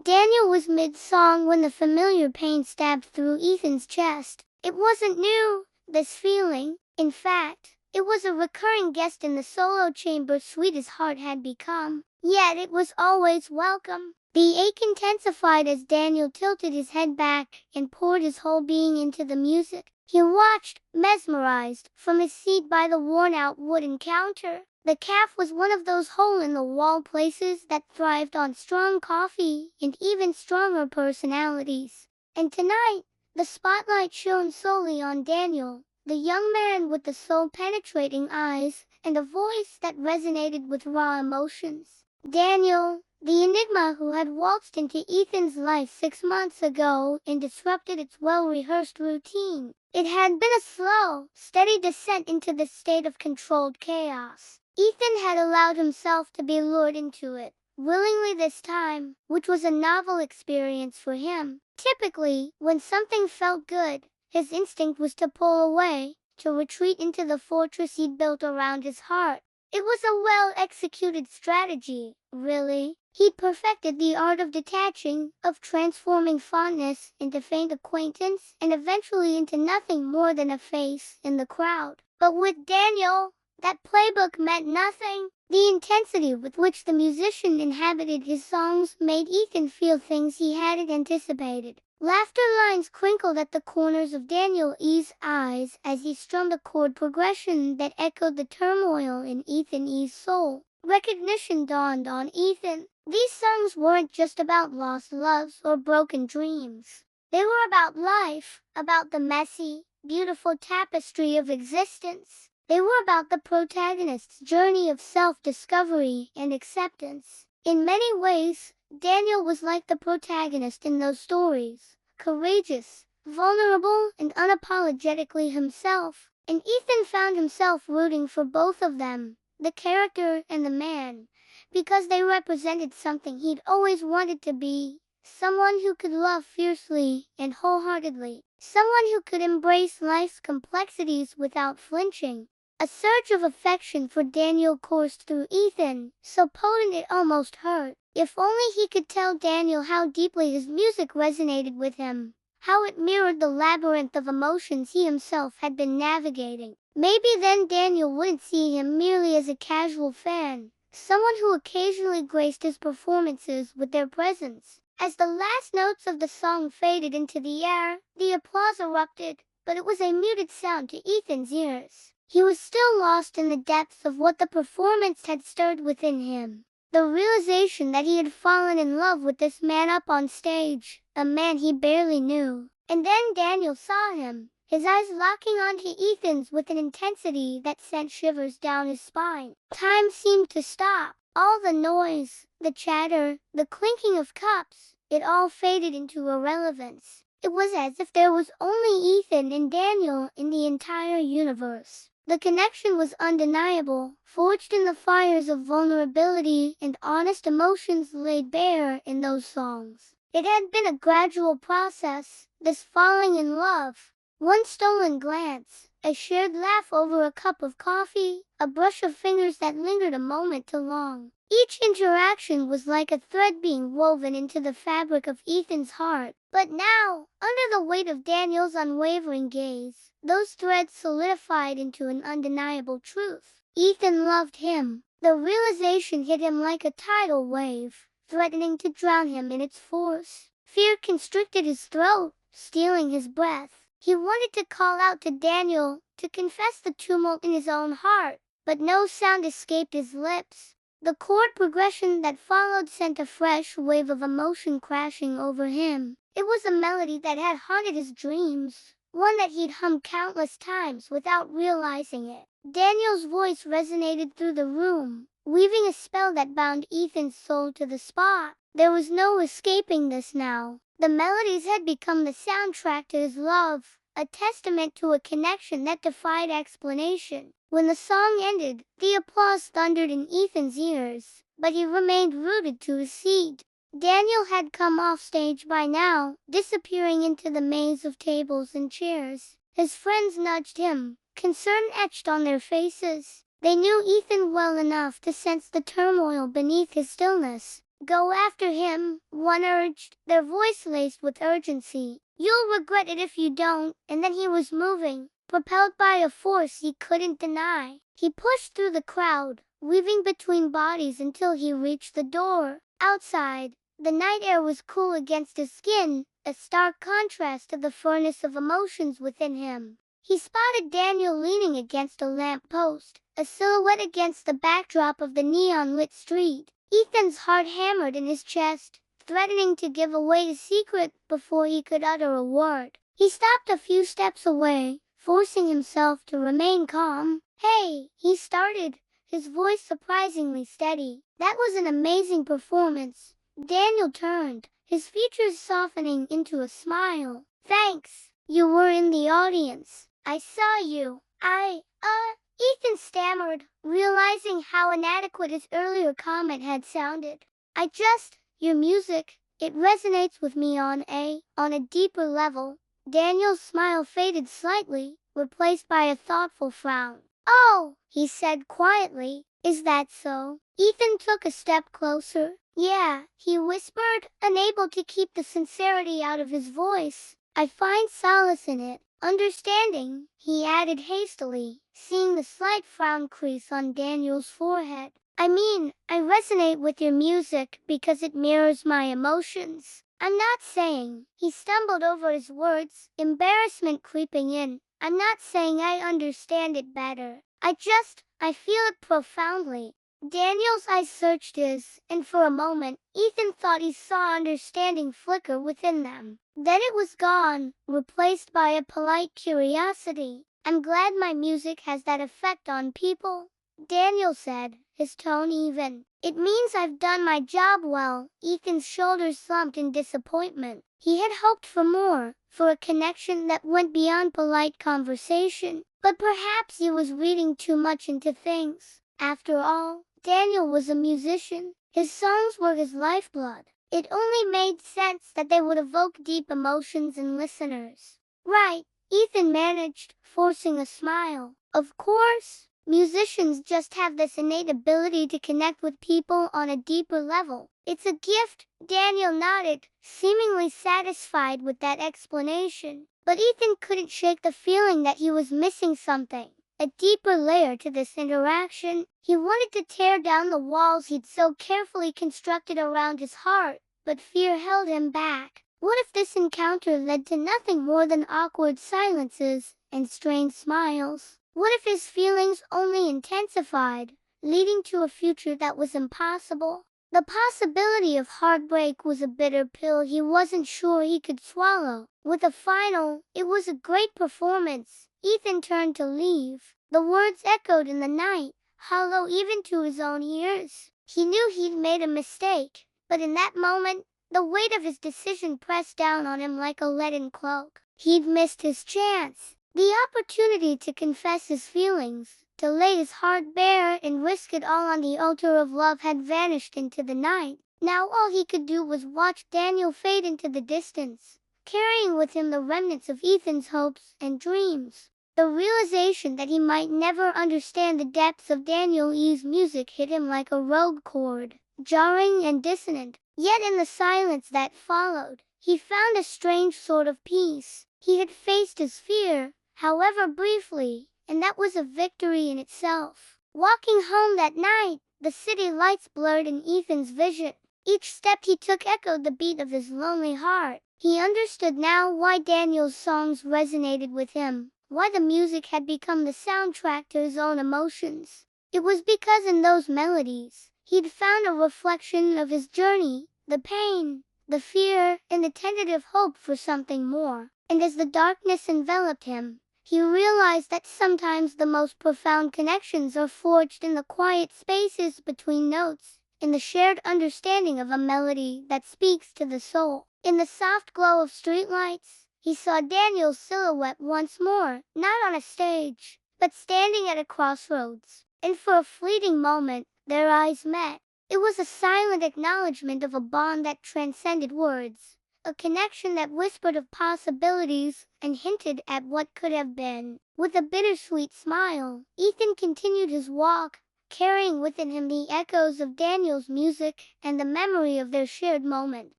Daniel was mid-song when the familiar pain stabbed through Ethan's chest. It wasn't new, this feeling. In fact, it was a recurring guest in the solo chamber, sweet his heart had become. Yet it was always welcome. The ache intensified as Daniel tilted his head back and poured his whole being into the music. He watched, mesmerized, from his seat by the worn-out wooden counter. The cafe was one of those hole-in-the-wall places that thrived on strong coffee and even stronger personalities. And tonight, the spotlight shone solely on Daniel, the young man with the soul-penetrating eyes and a voice that resonated with raw emotions. Daniel, the enigma who had waltzed into Ethan's life 6 months ago and disrupted its well-rehearsed routine. It had been a slow, steady descent into this state of controlled chaos. Ethan had allowed himself to be lured into it, willingly this time, which was a novel experience for him. Typically, when something felt good, his instinct was to pull away, to retreat into the fortress he'd built around his heart. It was a well-executed strategy, really. He'd perfected the art of detaching, of transforming fondness into faint acquaintance, and eventually into nothing more than a face in the crowd. But with Daniel, that playbook meant nothing. The intensity with which the musician inhabited his songs made Ethan feel things he hadn't anticipated. Laughter lines crinkled at the corners of Daniel E's eyes as he strummed a chord progression that echoed the turmoil in Ethan E's soul. Recognition dawned on Ethan. These songs weren't just about lost loves or broken dreams. They were about life, about the messy, beautiful tapestry of existence. They were about the protagonist's journey of self-discovery and acceptance. In many ways, Daniel was like the protagonist in those stories, courageous, vulnerable, and unapologetically himself. And Ethan found himself rooting for both of them, the character and the man, because they represented something he'd always wanted to be. Someone who could love fiercely and wholeheartedly. Someone who could embrace life's complexities without flinching. A surge of affection for Daniel coursed through Ethan, so potent it almost hurt. If only he could tell Daniel how deeply his music resonated with him, how it mirrored the labyrinth of emotions he himself had been navigating. Maybe then Daniel wouldn't see him merely as a casual fan, someone who occasionally graced his performances with their presence. As the last notes of the song faded into the air, the applause erupted, but it was a muted sound to Ethan's ears. He was still lost in the depths of what the performance had stirred within him. The realization that he had fallen in love with this man up on stage, a man he barely knew. And then Daniel saw him, his eyes locking onto Ethan's with an intensity that sent shivers down his spine. Time seemed to stop. All the noise, the chatter, the clinking of cups, it all faded into irrelevance. It was as if there was only Ethan and Daniel in the entire universe. The connection was undeniable, forged in the fires of vulnerability and honest emotions laid bare in those songs. It had been a gradual process, this falling in love. One stolen glance, a shared laugh over a cup of coffee, a brush of fingers that lingered a moment too long. Each interaction was like a thread being woven into the fabric of Ethan's heart. But now, under the weight of Daniel's unwavering gaze, those threads solidified into an undeniable truth. Ethan loved him. The realization hit him like a tidal wave, threatening to drown him in its force. Fear constricted his throat, stealing his breath. He wanted to call out to Daniel, to confess the tumult in his own heart, but no sound escaped his lips. The chord progression that followed sent a fresh wave of emotion crashing over him. It was a melody that had haunted his dreams, one that he'd hummed countless times without realizing it. Daniel's voice resonated through the room, weaving a spell that bound Ethan's soul to the spot. There was no escaping this now. The melodies had become the soundtrack to his love, a testament to a connection that defied explanation. When the song ended, the applause thundered in Ethan's ears, but he remained rooted to his seat. Daniel had come off stage by now, disappearing into the maze of tables and chairs. His friends nudged him, concern etched on their faces. They knew Ethan well enough to sense the turmoil beneath his stillness. Go after him, one urged, their voice laced with urgency. You'll regret it if you don't. And then he was moving, propelled by a force he couldn't deny. He pushed through the crowd, weaving between bodies until he reached the door. Outside, the night air was cool against his skin, a stark contrast to the furnace of emotions within him. He spotted Daniel leaning against a lamp post, a silhouette against the backdrop of the neon-lit street. Ethan's heart hammered in his chest, threatening to give away his secret before he could utter a word. He stopped a few steps away, forcing himself to remain calm. "Hey," he started, his voice surprisingly steady. "That was an amazing performance." Daniel turned, his features softening into a smile. "Thanks. You were in the audience. I saw you. Ethan stammered, realizing how inadequate his earlier comment had sounded. Your music, it resonates with me on a deeper level." Daniel's smile faded slightly, replaced by a thoughtful frown. "Oh," he said quietly, "is that so?" Ethan took a step closer. "Yeah," he whispered, unable to keep the sincerity out of his voice. "I find solace in it." Understanding, he added hastily, seeing the slight frown crease on Daniel's forehead. "I mean, I resonate with your music because it mirrors my emotions. I'm not saying," he stumbled over his words, embarrassment creeping in, "I'm not saying I understand it better. I feel it profoundly." Daniel's eyes searched his, and for a moment, Ethan thought he saw understanding flicker within them. Then it was gone, replaced by a polite curiosity. "I'm glad my music has that effect on people," Daniel said, his tone even. "It means I've done my job well." Ethan's shoulders slumped in disappointment. He had hoped for more, for a connection that went beyond polite conversation. But perhaps he was reading too much into things. After all, Daniel was a musician. His songs were his lifeblood. It only made sense that they would evoke deep emotions in listeners. "Right," Ethan managed, forcing a smile. "Of course, musicians just have this innate ability to connect with people on a deeper level. It's a gift." Daniel nodded, seemingly satisfied with that explanation. But Ethan couldn't shake the feeling that he was missing something. A deeper layer to this interaction. He wanted to tear down the walls he'd so carefully constructed around his heart, but fear held him back. What if this encounter led to nothing more than awkward silences and strained smiles? What if his feelings only intensified, leading to a future that was impossible? The possibility of heartbreak was a bitter pill he wasn't sure he could swallow. With a final, "It was a great performance," Ethan turned to leave. The words echoed in the night, hollow even to his own ears. He knew he'd made a mistake, but in that moment, the weight of his decision pressed down on him like a leaden cloak. He'd missed his chance, the opportunity to confess his feelings, to lay his heart bare and risk it all on the altar of love had vanished into the night. Now all he could do was watch Daniel fade into the distance, carrying with him the remnants of Ethan's hopes and dreams. The realization that he might never understand the depths of Daniel E's music hit him like a rogue chord, jarring and dissonant. Yet in the silence that followed, he found a strange sort of peace. He had faced his fear, however briefly, and that was a victory in itself. Walking home that night, the city lights blurred in Ethan's vision. Each step he took echoed the beat of his lonely heart. He understood now why Daniel's songs resonated with him, why the music had become the soundtrack to his own emotions. It was because in those melodies, he'd found a reflection of his journey, the pain, the fear, and the tentative hope for something more. And as the darkness enveloped him, he realized that sometimes the most profound connections are forged in the quiet spaces between notes, in the shared understanding of a melody that speaks to the soul. In the soft glow of streetlights, he saw Daniel's silhouette once more, not on a stage, but standing at a crossroads. And for a fleeting moment, their eyes met. It was a silent acknowledgement of a bond that transcended words, a connection that whispered of possibilities and hinted at what could have been. With a bittersweet smile, Ethan continued his walk, carrying within him the echoes of Daniel's music and the memory of their shared moment.